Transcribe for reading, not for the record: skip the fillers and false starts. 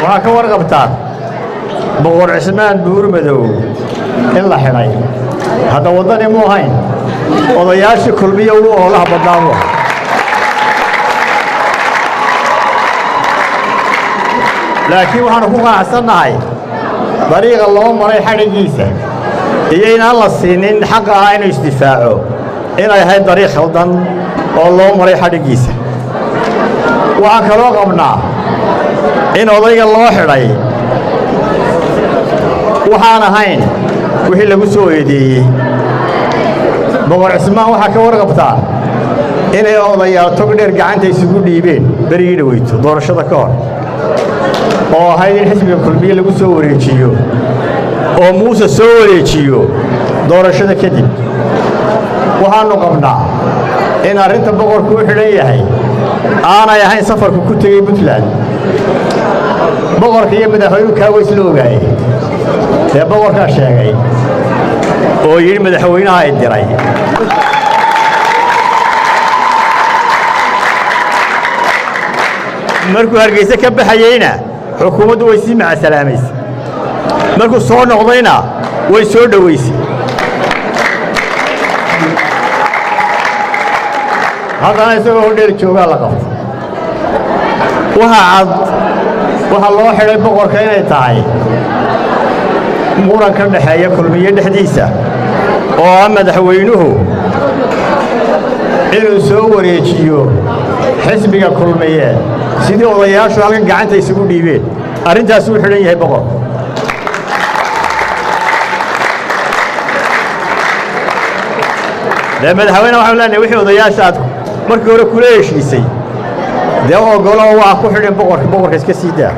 وهكا ورقبتان بقول عثمان بور مدو إلا حناي هذا وطني مو هين وضياشي كل بيه والله بدناه لكن وحنا كوكا عسلناهاي طريق الله مري حريقيسه إينا الله السنين حقها إنه يستدفاعه إنه هاي طريق خلطان والله مري حريقيسه وعكرو قبنا إنه طريق الله حري وحنا هين وحي لغو سو ايديي بقول عثمان waxa ka warqabtaa inay odayaal tog dheer gacanta isugu dhiibeen bariga weyto doorashada ka hor oo ahayd in xisbiga kulmiye lagu soo wareejiyo oo Muuse soo wareejiyo doorashada kadib waxaanu qabnaa in arinta boqorku u xiran yahay aanay ahayn safarku ku tagay Puntland boqorka iyo madaxweynuhu ka weyslo ogaayay boqorka sheegay oo yiri madaxweynaha ay diray markuu hargeysa ka baxayayna xukuumaddu way si maca salaamaysa markuu soo noqdayna way soo dhaweysay haddana isagoo dheer joogaa la qabto waxa loo xiray boqorka inay tahay muran ka dhaxeeya kulmiye dhexdiisa oo madaxweynuhu inuu soo wareejiyo xisbiga kulmiye sidii odayaashu halkan gacanta isugu dhiibeen arintaas uu xiran yahay boqor madaxweynaha waxa leenahay wixii odayaasha markii hore kula heshiisay dee ogolo waa ku xidhan boqorka iska sii daa